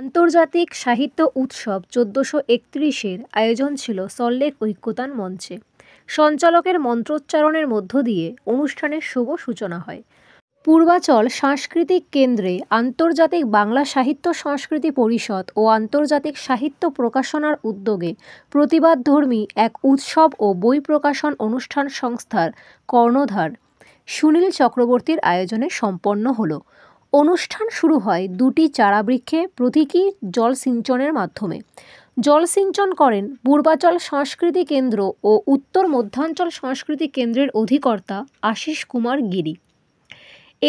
আন্তর্জাতিক সাহিত্য উৎসব ১৪৩১-এর আয়োজন ছিল সল্টলেক ঐক্যতান মঞ্চে। সঞ্চালকের মন্ত্রোচ্চারণের মধ্য দিয়ে অনুষ্ঠানের শুভ সূচনা হয়। পূর্বাচল সাংস্কৃতিক কেন্দ্রে আন্তর্জাতিক বাংলা সাহিত্য সংস্কৃতি পরিষদ ও আন্তর্জাতিক সাহিত্য প্রকাশনার উদ্যোগে প্রতিবাদধর্মী এক উৎসব ও বই প্রকাশন অনুষ্ঠান সংস্থার কর্ণধার সুনীল চক্রবর্তীর আয়োজনে সম্পন্ন হলো। অনুষ্ঠান শুরু হয় দুটি চারাবৃক্ষে প্রতীকী জলসিঞ্চনের মাধ্যমে। জলসিঞ্চন করেন পূর্বাচল সংস্কৃতি কেন্দ্র ও উত্তর মধ্যাঞ্চল সংস্কৃতি কেন্দ্রের অধিকর্তা আশিস কুমার গিরি।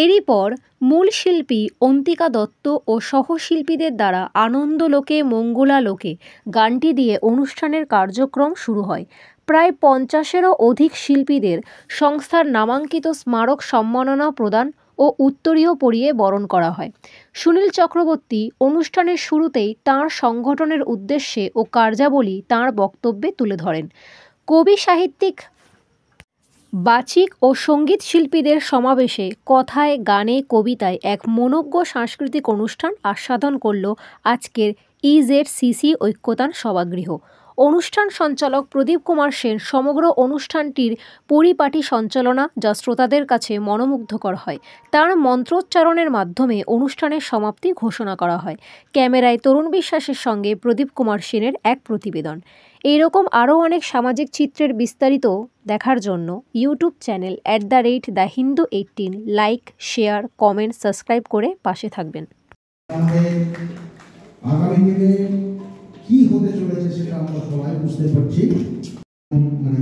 এরই পর মূল শিল্পী অন্তিকা দত্ত ও সহশিল্পীদের দ্বারা আনন্দলোকে মঙ্গলালোকে গানটি দিয়ে অনুষ্ঠানের কার্যক্রম শুরু হয়। প্রায় ৫০-এরও অধিক শিল্পীদের সংস্থার নামাঙ্কিত স্মারক সম্মাননা প্রদান ও উত্তরীয় পরিয়ে বরণ করা হয়। সুনীল চক্রবর্তী অনুষ্ঠানের শুরুতেই তাঁর সংগঠনের উদ্দেশ্যে ও কার্যাবলী তাঁর বক্তব্যে তুলে ধরেন। কবি সাহিত্যিক বাচিক ও সঙ্গীত শিল্পীদের সমাবেশে কথায় গানে কবিতায় এক মনোজ্ঞ সাংস্কৃতিক অনুষ্ঠান আস্বাদন করল আজকের ইজেডসিসি ঐক্যতান সভাগৃহ। অনুষ্ঠান সঞ্চালক প্রদীপ কুমার সেন সমগ্র অনুষ্ঠানটির পরিপাটি সঞ্চালনা যা শ্রোতাদের কাছে মনোমুগ্ধকর হয়। তার মন্ত্রোচ্চারণের মাধ্যমে অনুষ্ঠানের সমাপ্তি ঘোষণা করা হয়। ক্যামেরায় তরুণ বিশ্বাসের সঙ্গে প্রদীপ কুমার সেনের এক প্রতিবেদন। এইরকম আরও অনেক সামাজিক চিত্রের বিস্তারিত দেখার জন্য YouTube channel @the Hindu 18 like, share, comment, subscribe করে পাশে থাকবেন। আগামী দিনে কি হতে চলেছে সেটা আমরা সবাই বুঝতে পারছি।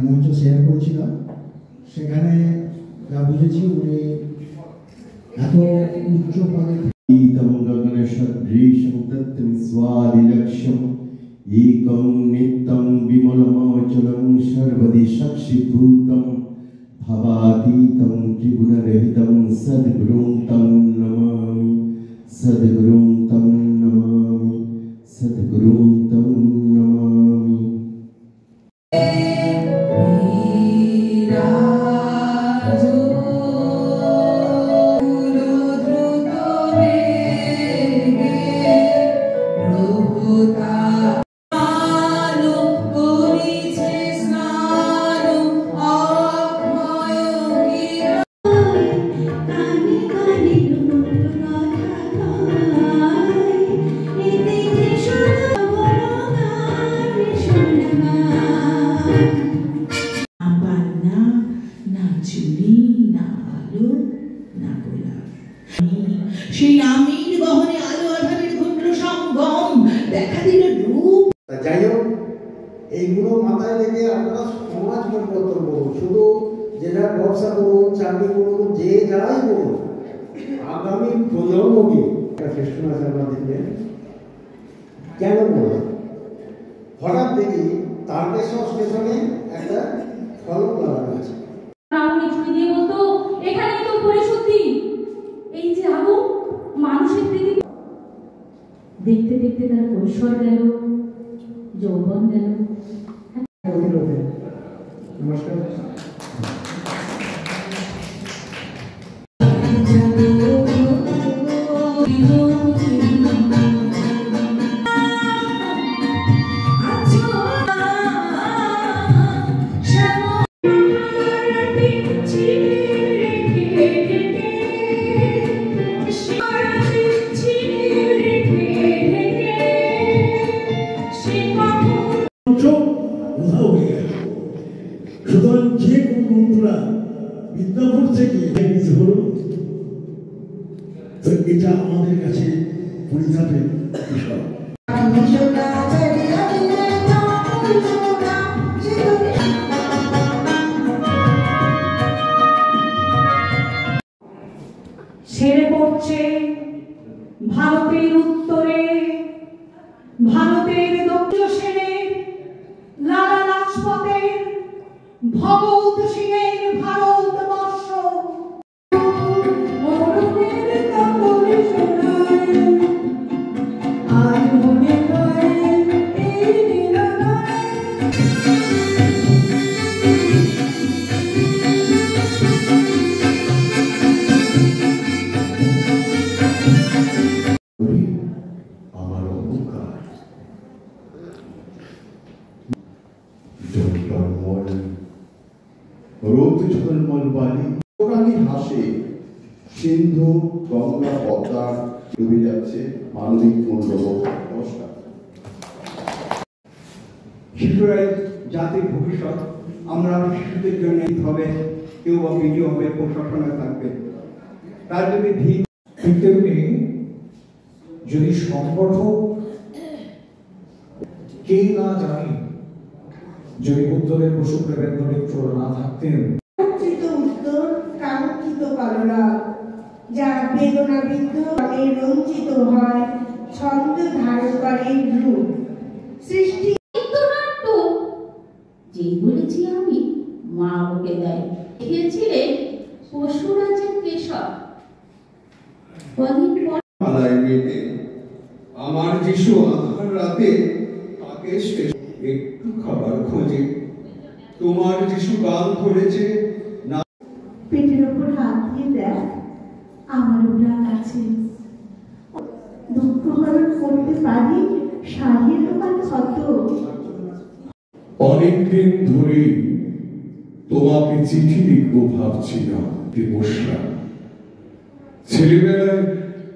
মঞ্চ শেয়ার করছিলাম, সেখানে যা বুঝেছি উনি এত উচ্চ পদে एकं नित्यं विमलमचलं सर्वदि साक्षिभूतं भवातीतं त्रिगुणरहितं सद्गुरुं तं नमामि, सद्गुरुं तं नमामि, सद्गुरुं तं नमामि। যাই হোক, এইগুলো মাথায় রেখে আপনারা সমাজ পরিবর্তন করুন। শুধু যেটা ব্যবসা করুন, চাকরি করুন, যে যাই করুন, আগামী প্রজন্মকে একটা ফেস্টুন আছে আপনারা দেখবেন। কেন বললাম, হঠাৎ দেখি তারকেশ্বর স্টেশনে একটা ফলক লাগানো আছে। দেখতে দেখতে তার কৈশোর গেল, যৌবন গেল। নমস্কার। সুতরাং যে কোন বন্ধুরা বিদ্যাপুর থেকে হল, তো এটা আমাদের কাছে পরিতাপের বিষয়। ছেড়ে পড়ছে ভারতের উত্তরে, ভারতের দক্ষিণ সেনের, লালা লাজপতের, ভগৎ সিংহের ভারতবর্ষ। আমারও রোদ ঝলমল বালি প্রাণী হাসে, সিন্ধু গঙ্গা পদ্মা ডুবে যাচ্ছে মানবিক মূল্যবোধ। নমস্কার। শিশুরাই জাতির ভবিষ্যৎ। আমরা শিশুদের জন্য হবে, কেউ বা বিজয় হবে, প্রশাসনে থাকবে, তার যদি ঠিক তেমনি যদি সংগঠক কেই না জানি, যদি বুদ্ধদেব বসু প্রেমেন্দ্র মিত্র না থাকতেন, উত্তর কাঙ্ক্ষিত পালরা যা বেদনাবিদ্ধ রঞ্জিত হয়, ছন্দ ধারণ করে রূপ সৃষ্টি। চিত্রনাট্য যে বলেছি আমি, মা ওকে দেয় লিখেছিলেন পশুরাজের কেশব। কদিন পর পালায় মেতে আমার যিশু আধার রাতে তাকে শেষ একটু খাবার খোঁজে, তোমার যিশু গান ধরেছে না। পেটের ওপর হাত দিয়ে দেখ, আমারও প্রাণ আছে। দুঃখ হরণ করতে পারি, সারিয়ে তোমার ক্ষত। অনেকদিন ধরে তোমাকে চিঠি লিখবো ভাবছিলাম, বসলাম ছেলেবেলায়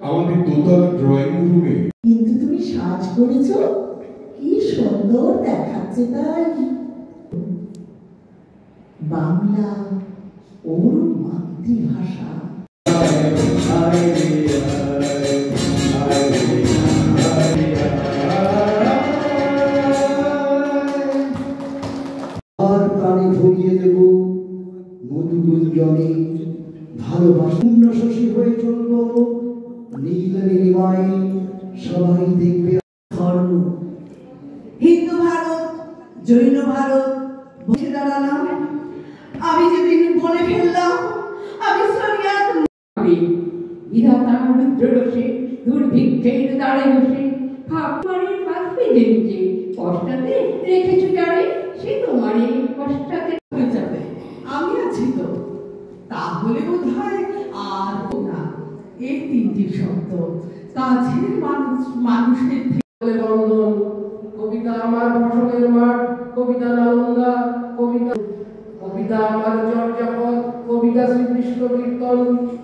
আমাদের দোতলা ড্রয়িং রুমে। কিন্তু তুমি সাজ করেছো, কি সুন্দর দেখাচ্ছে তাই। বাংলা ওর মাতৃভাষা। আর প্রাণে ভরিয়ে দেব মধুগুঞ্জনে, ভালোবাসূন্য শশী হয়ে চলব নীল নীলিমায়, সবাই দেখবে ধর্ম। হিন্দু ভারত, জৈন ভারত বসে দাঁড়ালাম। আমি যেদিন বলে ফেললাম আমি শরিয়াত, আমি বিধাতা রুদ্ররসে দুর্ভিক্ষের দাঁড়ে বসে ভাবমারের পাশে যে কষ্টাতে রেখেছো যারে, সে তোমারই কষ্টাতে হয়ে যাবে। আমি আছি তো, তাহলে বোধ হয় আর না। এই তিনটি শব্দ কাছের মানুষের বন্ধন, কবিতা আমার ফসলের মাঠ, কবিতা নালন্দা, কবিতা আমার চর্যাপদ, কবিতা শ্রীকৃষ্ণ কীর্তন,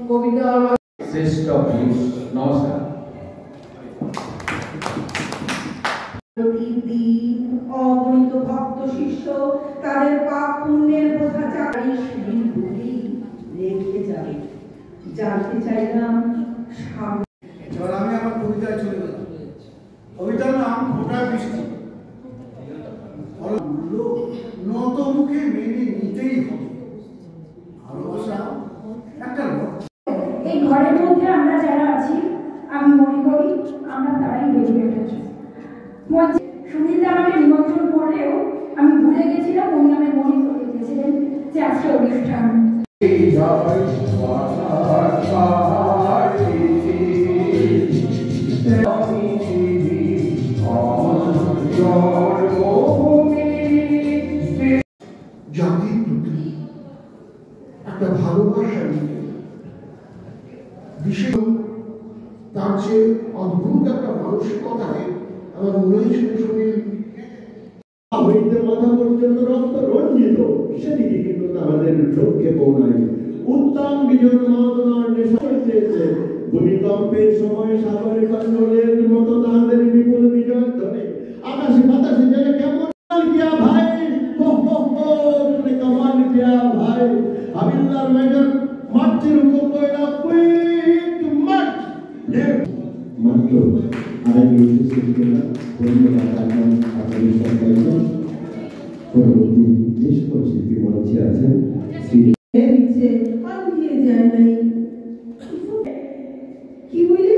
কবিতা আমার শ্রেষ্ঠ নমস্কার। প্রতিদিন অগণিত ভক্ত শিষ্য তাদের পাপ পুণ্যের বোঝা চাকরি রেখে যাবে। জানতে চাইলাম এবার আমি আমার কবিতায় চলে গেলাম। কবিতার নাম ফোটা বৃষ্টি। নত মুখে মেনে নিতেই হবে, ভালোবাসা একটা এই ঘরের মধ্যে আমরা যারা আছি, আমি মনে করি আমরা তারাই বেরিয়ে উঠেছি। সুনীল আমাকে নিমন্ত্রণ করলেও আমি ভুলে গেছিলাম, উনি আমায় মনে করে দিয়েছিলেন যে আজকে অনুষ্ঠান। জাতির প্রতি একটা ভালোবাসা নিয়ে বিশেষ তার যে অদ্ভুত একটা মানসিকতায় আমার মনে হয়েছিল সুনীল হইতে মাথা পর্যন্ত রক্ত রঞ্জিত, সেদিকে কিন্তু আমাদের চোখকে পৌঁছায়। উত্তম বিজন মাদনার নেশা চেয়েছে, ভূমিকম্পের সময় সাগরের কন্ডলের মতো তাদের বিপুল বিজয় ধরে আকাশে বাতাসে যেন কেমন কিয়া ভাই, হো হো হো তুই কমাল কিয়া ভাই। হাবিলদার মেজর মার্চের হুকুম কইরা কুইক মার্চ। মাত্র আরেক ইউনিভার্সিটির ধন্যবাদ জানান আপনাদের সবাইকে। পরবর্তী যে সকল শিল্পী মঞ্চে আছেন যায় নাই। কি বলি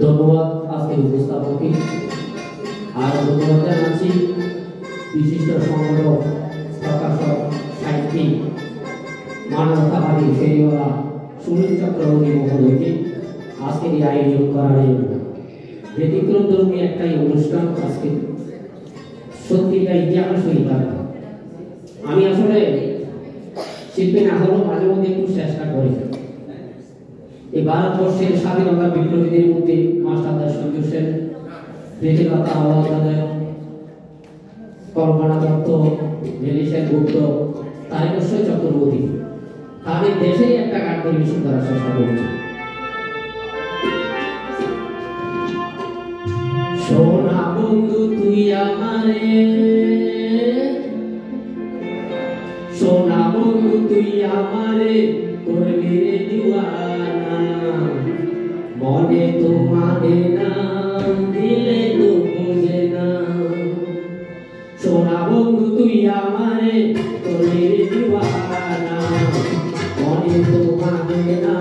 ধন্যবাদ আজকের উপস্থাপককে, আর ধন্যবাদ জানাচ্ছি বিশিষ্ট সংগঠক, প্রকাশক, সাহিত্যিক, মানবতাবাদী ফেরিওয়ালা সুনীল চক্রবর্তী মহোদয়কে আজকের এই আয়োজন করার জন্য। ব্যতিক্রমধর্মী একটাই অনুষ্ঠান আজকে, সত্যিটাই ইতিহাস হয়ে থাকে। আমি আসলে শিল্পী না হলেও মাঝে মধ্যে একটু চেষ্টা করি। এই ভারতবর্ষের স্বাধীনতা বিপ্লবীদের মধ্যে মাস্টারদার সঞ্জু সেন, প্রীতিলতা আওয়াজ, কল্পনা দত্ত, নীলিশা গুপ্ত, তারেশ্বর চক্রবর্তী তাদের দেশেই একটা গান পরিবেশন করার চেষ্টা করছে। সোনা বন্ধু তুই আমারে, সোনা বন্ধু তুই আমারে করলি রে দিওয়ানা, মনে তো মানে না দিলে তো বোঝে না। সোনা বন্ধু তুই আমারে করলি রে দিওয়ানা, মনে তো মানে না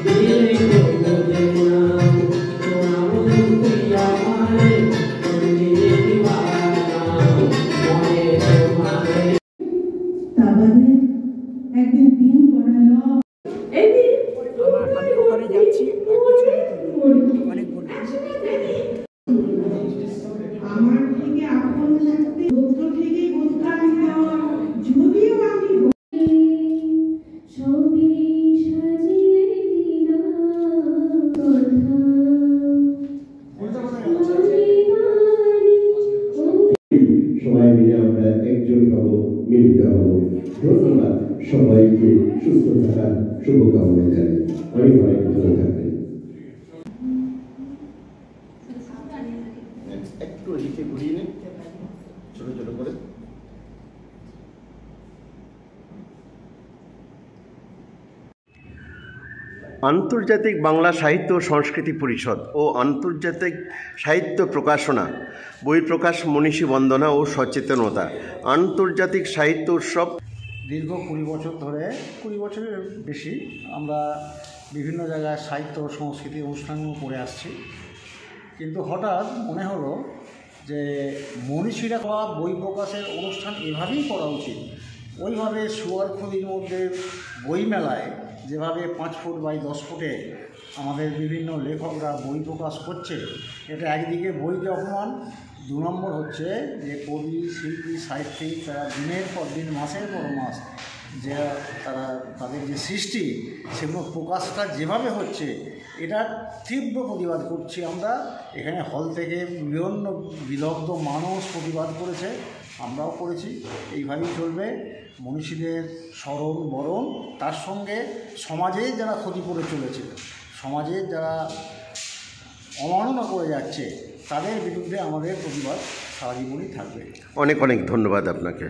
দিলে তো বোঝে না। সোনা বন্ধু তুই আমারে করলি রে দিওয়ানা, মনে তো মানে। তাবাদে একদিন দিন পড়ালো আমি ওখানে যাচ্ছি আমার থেকে আপন লাগতে গোত্র থেকে গোত্রামি দেওয়া, যদিও আমি ছবি সাজিয়ে সবাই মিলে আমরা একজন হব, মিলিত হব। ধন্যবাদ সবাইকে, সুস্থ থাকার শুভকামনা জানাই। অনেক অনেক ভালো থাকবেন। একটু এদিকে ঘুরিয়ে নিন ছোট ছোট করে। আন্তর্জাতিক বাংলা সাহিত্য ও সংস্কৃতি পরিষদ ও আন্তর্জাতিক সাহিত্য প্রকাশনা, বই প্রকাশ, মনীষী বন্দনা ও সচেতনতা, আন্তর্জাতিক সাহিত্য উৎসব। দীর্ঘ 20 বছর ধরে, 20 বছরের বেশি আমরা বিভিন্ন জায়গায় সাহিত্য ও সংস্কৃতি অনুষ্ঠানও করে আসছি। কিন্তু হঠাৎ মনে হলো যে মনীষীরা হওয়া বই প্রকাশের অনুষ্ঠান এভাবেই করা উচিত। ওইভাবে সুয়ারখুলির মধ্যে বইমেলায় যেভাবে 5 ফুট বাই 10 ফুটে আমাদের বিভিন্ন লেখকরা বই প্রকাশ করছে, এটা একদিকে বইকে অপমান, 2 নম্বর হচ্ছে যে কবি, শিল্পী, সাহিত্যিক তারা দিনের পর দিন, মাসের পর মাস যে তাদের যে সৃষ্টি সেগুলো প্রকাশটা যেভাবে হচ্ছে, এটা তীব্র প্রতিবাদ করছি আমরা। এখানে হল থেকে বিভিন্ন বিলগ্ধ মানুষ প্রতিবাদ করেছে, আমরাও করেছি। এইভাবেই চলবে। মনীষীদের স্মরণ বরণ, তার সঙ্গে সমাজে যারা ক্ষতি করে চলেছে, সমাজে যারা অমাননা করে যাচ্ছে, তাদের বিরুদ্ধে আমাদের প্রতিবাদ সারা জীবনই থাকবে। অনেক অনেক ধন্যবাদ আপনাকে।